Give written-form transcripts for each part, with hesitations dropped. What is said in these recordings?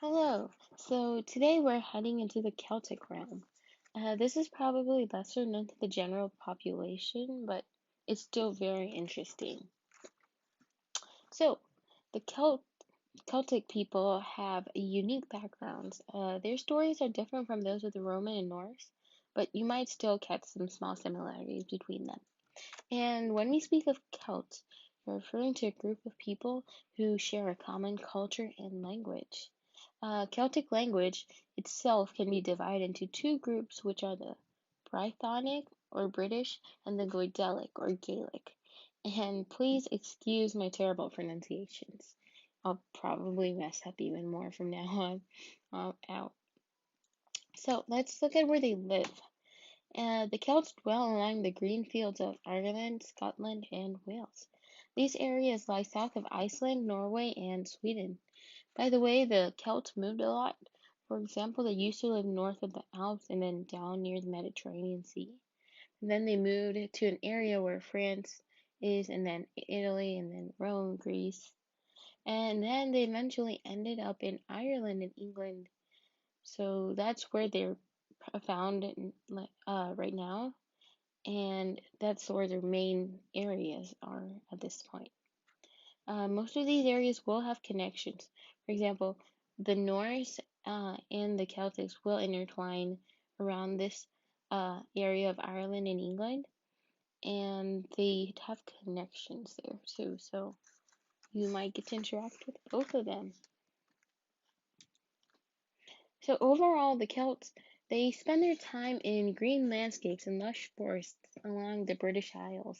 Hello. So today we're heading into the Celtic realm. This is probably lesser known to the general population, but it's still very interesting. So, the Celtic people have unique backgrounds. Their stories are different from those of the Roman and Norse, but you might still catch some small similarities between them. And when we speak of Celts, we're referring to a group of people who share a common culture and language. Celtic language itself can be divided into two groups, which are the Brythonic or British and the Goidelic or Gaelic. And please excuse my terrible pronunciations. I'll probably mess up even more from now on out. So let's look at where they live. The Celts dwell along the green fields of Ireland, Scotland, and Wales. These areas lie south of Iceland, Norway, and Sweden. By the way, the Celts moved a lot. For example, they used to live north of the Alps and then down near the Mediterranean Sea. And then they moved to an area where France is, and then Italy, and then Rome, Greece. And then they eventually ended up in Ireland and England. So that's where they're found right now. And that's where their main areas are at this point. Most of these areas will have connections. For example, the Norse and the Celtics will intertwine around this area of Ireland and England, and they have connections there too. So you might get to interact with both of them. So overall, the Celts they spend their time in green landscapes and lush forests along the British Isles.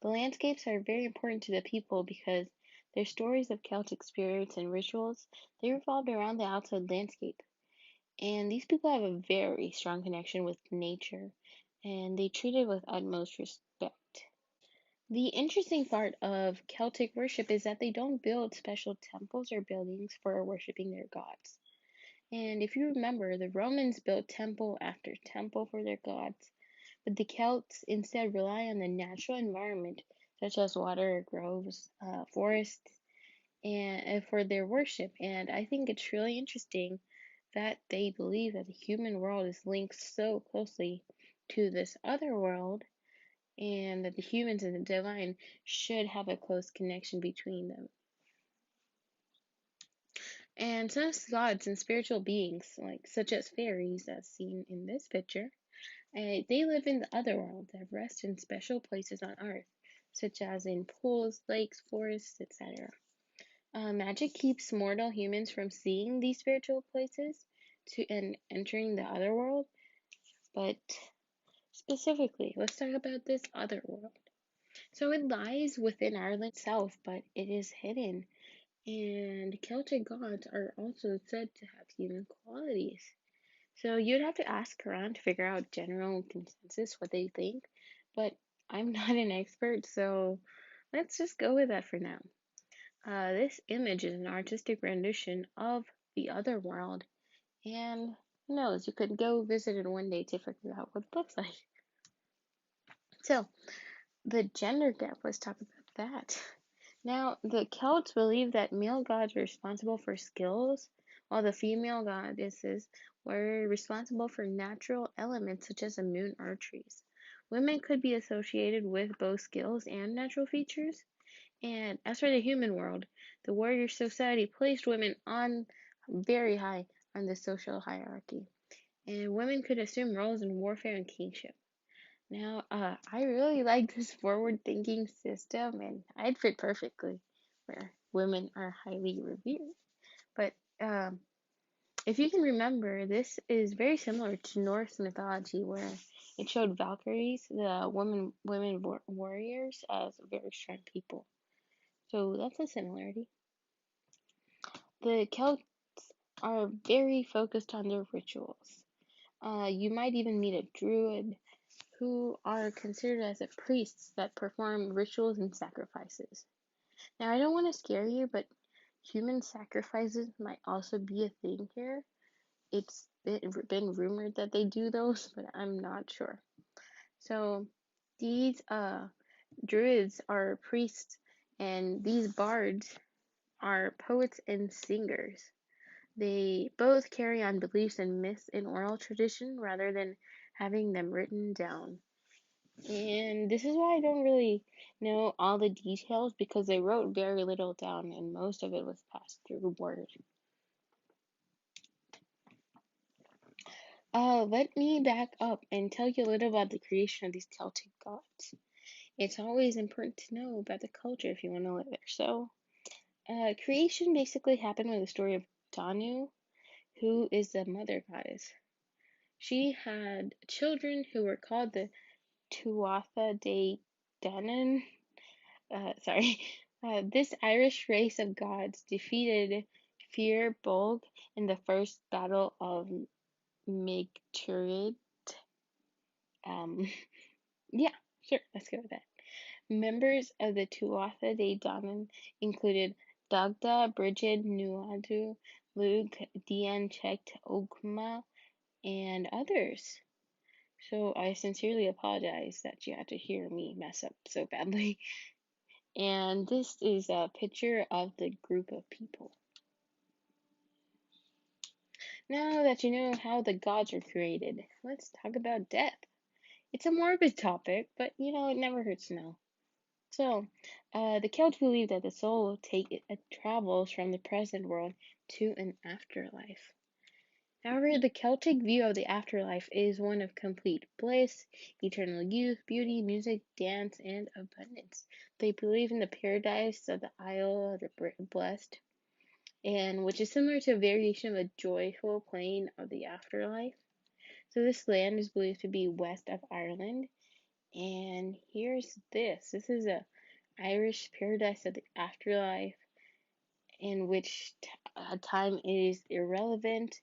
The landscapes are very important to the people because their stories of Celtic spirits and rituals they revolved around the outside landscape. And these people have a very strong connection with nature and they treat it with utmost respect. The interesting part of Celtic worship is that they don't build special temples or buildings for worshiping their gods. And if you remember, the Romans built temple after temple for their gods, but the Celts instead rely on the natural environment, such as water, groves, forests, and for their worship. And I think it's really interesting that they believe that the human world is linked so closely to this other world, and that the humans and the divine should have a close connection between them. And some gods and spiritual beings, like such as fairies, as seen in this picture, they live in the other world that rest in special places on Earth, such as in pools, lakes, forests, etc. Magic keeps mortal humans from seeing these spiritual places and entering the other world, but specifically, let's talk about this other world. So it lies within Ireland itself, but it is hidden. And Celtic gods are also said to have human qualities. So you'd have to ask around to figure out general consensus what they think, but I'm not an expert, so let's just go with that for now. This image is an artistic rendition of the other world, and who knows, you could go visit it one day to figure out what it looks like. So, the gender gap, let's talk about that. Now, the Celts believed that male gods were responsible for skills, while the female goddesses were responsible for natural elements such as the moon archeries. Women could be associated with both skills and natural features. And as for the human world, the warrior society placed women on very high on the social hierarchy, and women could assume roles in warfare and kingship. Now, I really like this forward thinking system, and I'd fit perfectly where women are highly revered. But if you can remember, this is very similar to Norse mythology, where it showed Valkyries, the women warriors, as very strong people. So that's a similarity. The Celts are very focused on their rituals. You might even meet a druid who are considered as a priests that perform rituals and sacrifices. Now, I don't want to scare you, but human sacrifices might also be a thing here. It's been rumored that they do those, but I'm not sure. So, these druids are priests, and these bards are poets and singers. They both carry on beliefs and myths in oral tradition rather than having them written down. And this is why I don't really know all the details because they wrote very little down and most of it was passed through word. Let me back up and tell you a little about the creation of these Celtic gods. It's always important to know about the culture if you want to live there. So, creation basically happened with the story of Danu, who is the mother goddess. She had children who were called the Tuatha De Danann. Sorry. This Irish race of gods defeated Fir Bolg in the first battle of Maegturid. Um, yeah, sure, let's go with that. Members of the Tuatha De Danann included Dagda, Brigid, Nuadu, Lug, Dian, Checht, Ogma, and others. So I sincerely apologize that you had to hear me mess up so badly. And this is a picture of the group of people. Now that you know how the gods were created, let's talk about death. It's a morbid topic, but it never hurts to know. So, the Celts believe that the soul travels from the present world to an afterlife. However, the Celtic view of the afterlife is one of complete bliss, eternal youth, beauty, music, dance, and abundance. They believe in the paradise of the Isle of the Blessed, and which is similar to a variation of a joyful plane of the afterlife. So this land is believed to be west of Ireland, and here's this. This is a Irish paradise of the afterlife, in which time is irrelevant,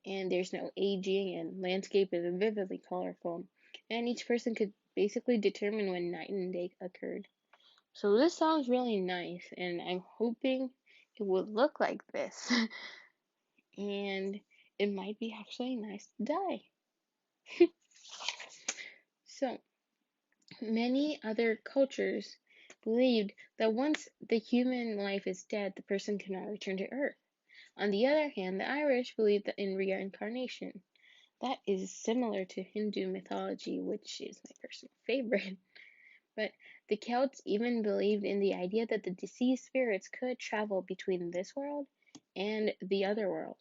and there's no aging, and landscape is vividly colorful, and each person could basically determine when night and day occurred. So this sounds really nice, and I'm hoping it would look like this. And it might be actually nice to die. So, many other cultures believed that once the human life is dead, the person cannot return to Earth. On the other hand, the Irish believe that in reincarnation. That is similar to Hindu mythology, which is my personal favorite. But the Celts even believed in the idea that the deceased spirits could travel between this world and the other world.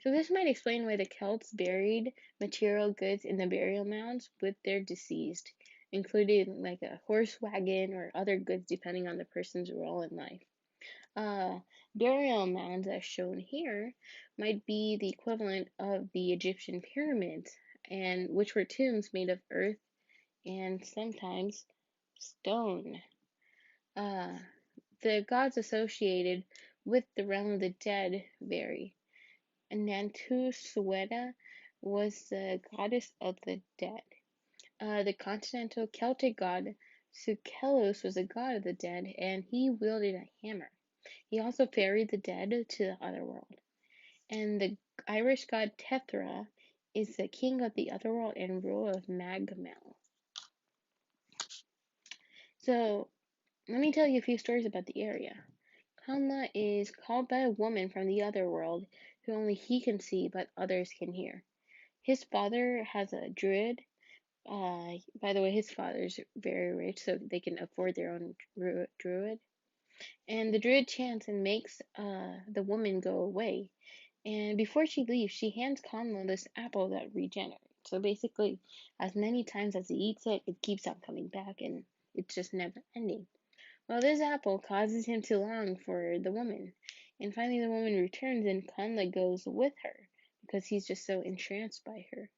So this might explain why the Celts buried material goods in the burial mounds with their deceased, including like a horse wagon or other goods depending on the person's role in life. Uh, Burial mounds, as shown here, might be the equivalent of the Egyptian pyramids, and which were tombs made of earth and sometimes stone. Uh, the gods associated with the realm of the dead vary. Nantu was the goddess of the dead. The continental Celtic god Sukelos was a god of the dead, and he wielded a hammer. He also ferried the dead to the other world. And the Irish god Tethra is the king of the otherworld and ruler of Magmel. So, let me tell you a few stories about the area. Conla is called by a woman from the other world who only he can see but others can hear. His father has a druid. By the way, his father's very rich, so they can afford their own druid. And the druid chants and makes the woman go away. And before she leaves, she hands Conla this apple that regenerates. So basically, as many times as he eats it, it keeps on coming back, and it's just never ending. Well, this apple causes him to long for the woman. And finally, the woman returns, and Conla goes with her because he's just so entranced by her.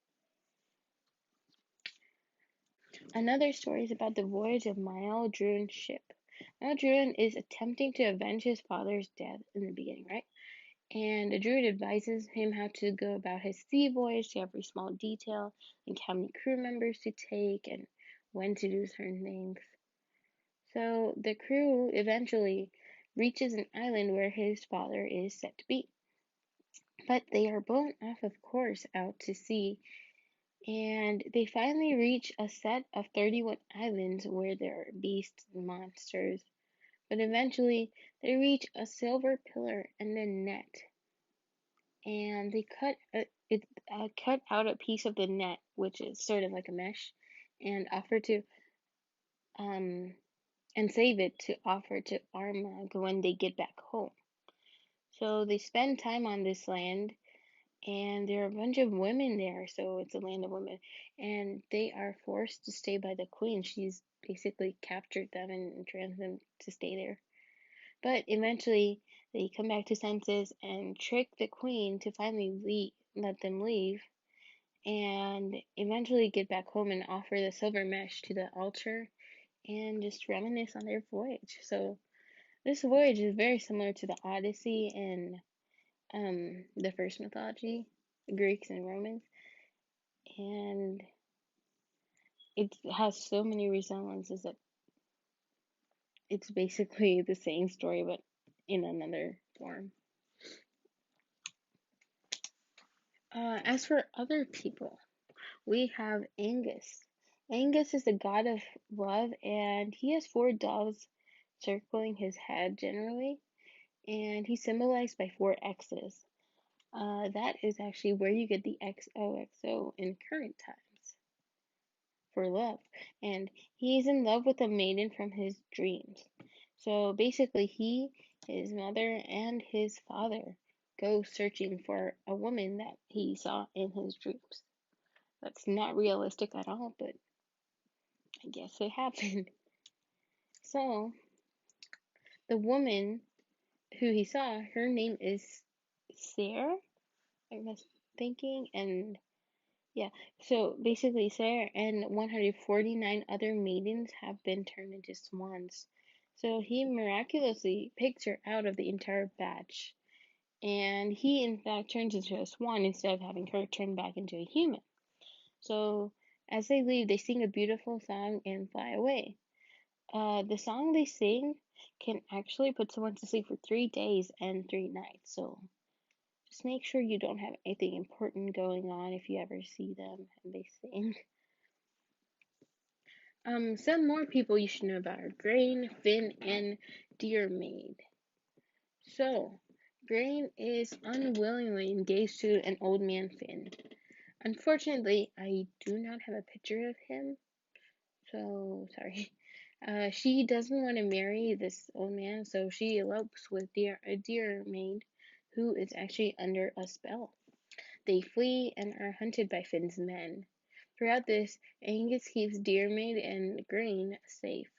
Another story is about the voyage of Mael Druin's ship. Mael Druin is attempting to avenge his father's death in the beginning, right? And the druid advises him how to go about his sea voyage to every small detail, like how many crew members to take and when to do certain things. So the crew eventually reaches an island where his father is said to be. But they are blown off of course out to sea, and they finally reach a set of 31 islands where there are beasts and monsters. But eventually they reach a silver pillar and a net. and they cut out a piece of the net, which is sort of like a mesh, and offer to um and save it to offer to Armagh when they get back home. So they spend time on this land, and there are a bunch of women there, so it's a land of women, and they are forced to stay by the queen. She's basically captured them and trained them to stay there. But eventually, they come back to senses and trick the queen to finally let them leave, and eventually get back home and offer the silver mesh to the altar and just reminisce on their voyage. So this voyage is very similar to the Odyssey and the first mythology, Greeks and Romans, and it has so many resemblances that it's basically the same story but in another form. As for other people, we have Angus. Angus is the god of love, and he has four doves circling his head generally, and he's symbolized by four X's. That is actually where you get the XOXO in current times for love. And he is in love with a maiden from his dreams. So basically, he, his mother, and his father go searching for a woman that he saw in his dreams. That's not realistic at all, but I guess it happened. So, the woman who he saw, her name is Sarah, I was thinking, and yeah, so basically, Sarah and 149 other maidens have been turned into swans. So he miraculously picks her out of the entire batch, and he in fact turns into a swan instead of having her turn back into a human. So as they leave, they sing a beautiful song and fly away. The song they sing can actually put someone to sleep for 3 days and 3 nights. So just make sure you don't have anything important going on if you ever see them and they sing. Some more people you should know about are Grain, Finn, and Dearmaid. So, Grain is unwillingly engaged to an old man Finn. Unfortunately, I do not have a picture of him, so sorry. She doesn't want to marry this old man, so she elopes with Dearmaid, who is actually under a spell. They flee and are hunted by Finn's men. Throughout this, Angus keeps Dearmaid and Grain safe,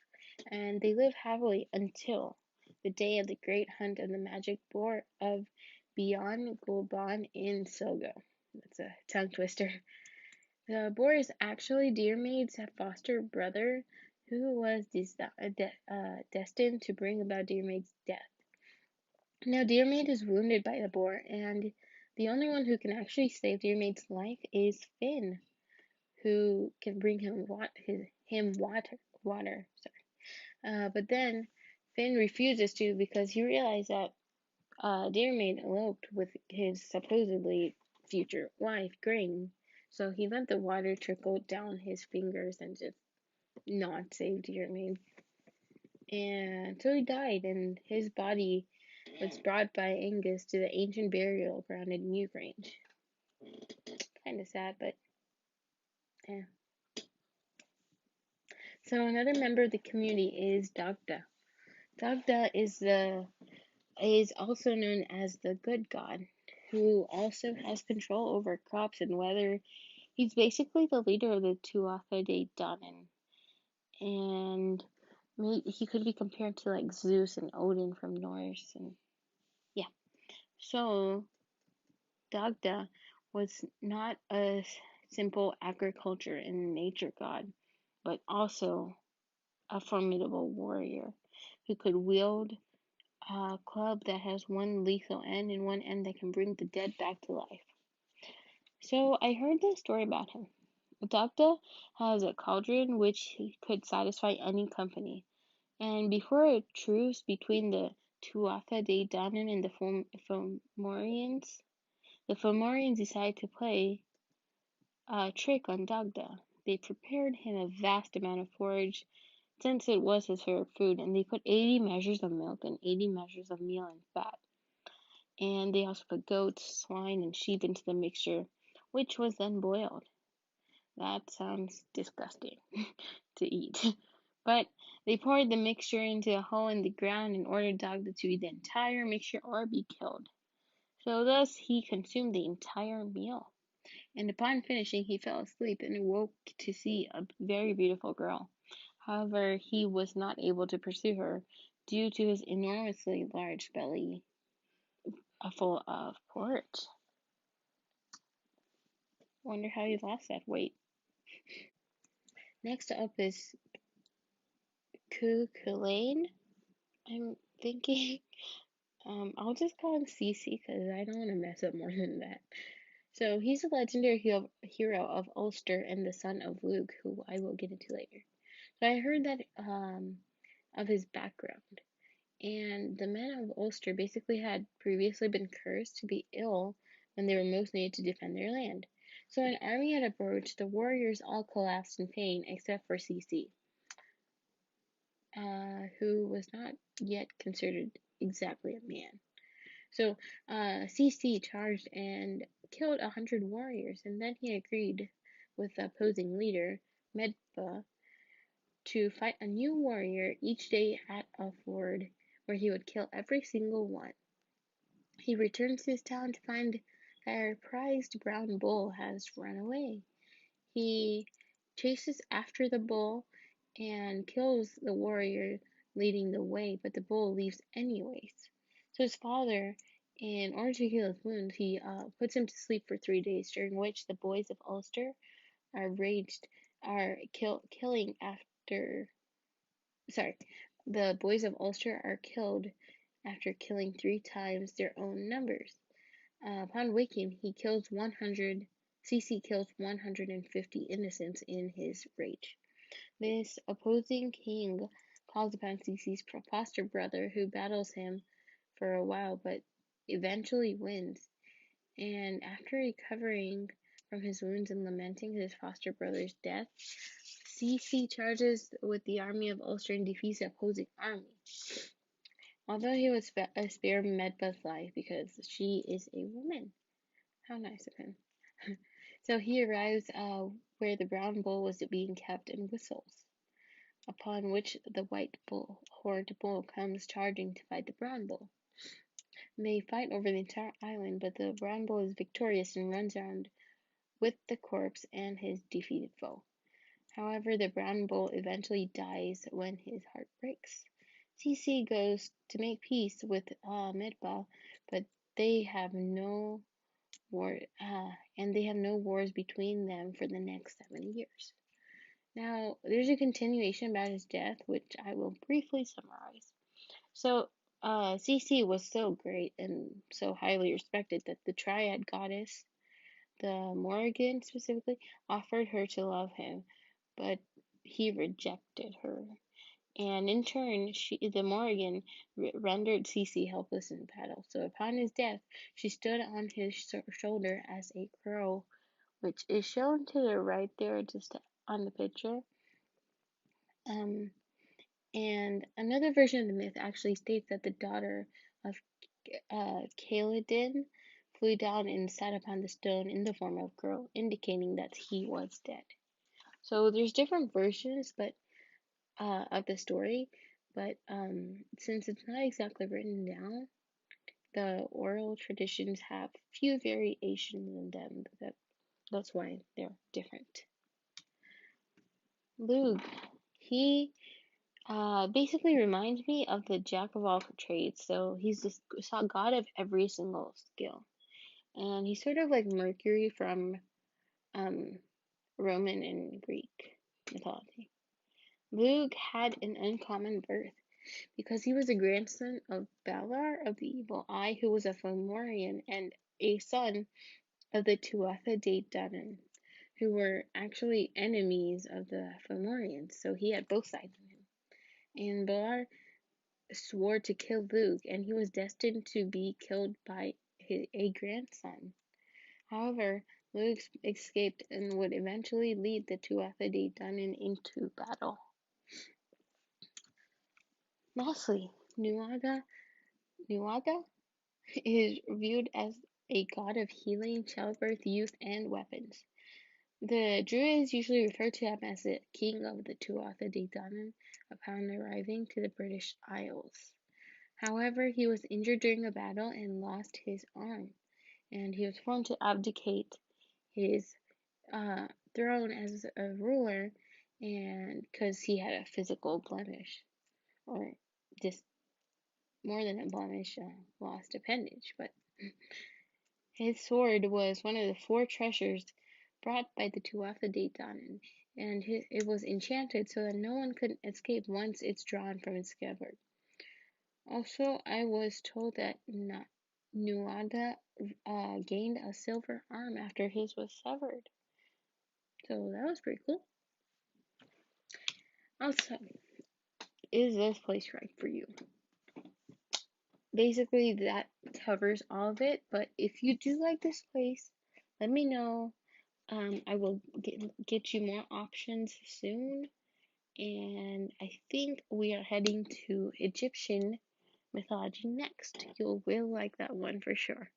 and they live happily until the day of the great hunt of the magic boar of Beyond Gulban in Sogo. That's a tongue twister. The boar is actually Dearmaid's foster brother, who was destined to bring about Dearmaid's death. Now, Dearmaid is wounded by the boar, and the only one who can actually save Dearmaid's life is Finn, who can bring him water. But then Finn refuses to because he realized that Dearmaid eloped with his supposedly future wife, Grain. So he let the water trickle down his fingers and just not save Dearmaid. And so he died, and his body was brought by Angus to the ancient burial ground in Newgrange. Kind of sad, but yeah. So another member of the community is Dagda. Dagda is also known as the good god, who also has control over crops and weather. He's basically the leader of the Tuatha De Danann, and he could be compared to like Zeus and Odin from Norse, and yeah. So Dagda was not a simple agriculture and nature god, but also a formidable warrior who could wield a club that has one lethal end and one end that can bring the dead back to life. So I heard this story about him. Dagda has a cauldron which could satisfy any company. And before a truce between the Tuatha De Danann and the Fomorians, the Fomorians decided to play a trick on Dagda. They prepared him a vast amount of forage, since it was his favorite food, and they put 80 measures of milk and 80 measures of meal and fat. and they also put goats, swine, and sheep into the mixture, which was then boiled. That sounds disgusting to eat. But they poured the mixture into a hole in the ground and ordered Dagda to eat the entire mixture or be killed. So thus he consumed the entire meal. And upon finishing, he fell asleep and awoke to see a very beautiful girl. However, he was not able to pursue her due to his enormously large belly full of porridge. Wonder how he lost that weight. Next up is Kukulene. I'm thinking, I'll just call him Cece because I don't want to mess up more than that. So he's a legendary hero of Ulster and the son of Luke, who I will get into later. So I heard that of his background, and the men of Ulster basically had previously been cursed to be ill when they were most needed to defend their land. So an army had approached, the warriors all collapsed in pain except for Cece, who was not yet considered exactly a man. So CC charged and killed 100 warriors, and then he agreed with the opposing leader, Medba, to fight a new warrior each day at a ford, where he would kill every single one. He returns to his town to find their prized brown bull has run away. He chases after the bull and kills the warrior leading the way, but the bull leaves anyways. So his father, in order to heal his wounds, he puts him to sleep for 3 days, during which the boys of Ulster killing after. Sorry, the boys of Ulster are killed after killing 3 times their own numbers. Upon waking, CC kills 150 innocents in his rage. This opposing king calls upon CC's foster brother, who battles him for a while but eventually wins. And after recovering from his wounds and lamenting his foster brother's death, CC charges with the army of Ulster and defeats the opposing army. Although he would spare Medba's life because she is a woman. How nice of him. So he arrives where the brown bull was being kept and whistles, upon which the white horned bull comes charging to fight the brown bull. They fight over the entire island, but the brown bull is victorious and runs around with the corpse and his defeated foe. However, the brown bull eventually dies when his heart breaks. CC goes to make peace with Medba, but they have no wars between them for the next 7 years. Now, there's a continuation about his death, which I will briefly summarize. So, CC was so great and so highly respected that the Triad goddess, the Morrigan specifically, offered her to love him, but he rejected her. And in turn, the Morrigan rendered CC helpless in battle. So upon his death, she stood on his shoulder as a crow, which is shown to the right there, just on the picture. And another version of the myth actually states that the daughter of Kaladin flew down and sat upon the stone in the form of a girl, indicating that he was dead. So there's different versions, of the story, but since it's not exactly written down, the oral traditions have few variations in them. That's why they're different. Lug, he basically reminds me of the jack of all trades. So he's this god of every single skill, and he's sort of like Mercury from um, Roman and Greek mythology. Lug had an uncommon birth because he was a grandson of Balar of the Evil Eye, who was a Fomorian, and a son of the Tuatha De Danann, who were actually enemies of the Fomorians. So he had both sides of him. And Balar swore to kill Lug, and he was destined to be killed by a grandson. However, Lug escaped and would eventually lead the Tuatha De Danann into battle. Lastly, Nuaga is viewed as a god of healing, childbirth, youth, and weapons. The Druids usually refer to him as the king of the Tuatha De Danann upon arriving to the British Isles. However, he was injured during a battle and lost his arm, and he was forced to abdicate his throne as a ruler, and because he had a physical blemish, or just more than a blemish, lost appendage. But his sword was one of the four treasures brought by the Tuatha De Danann, and it was enchanted so that no one could escape once it's drawn from its scabbard. Also, I was told that Nuada gained a silver arm after his was severed. So that was pretty cool. Also, is this place right for you? Basically, that covers all of it. But if you do like this place, let me know. I will get you more options soon. And I think we are heading to Egyptian mythology next. You will like that one for sure.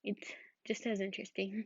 It's just as interesting.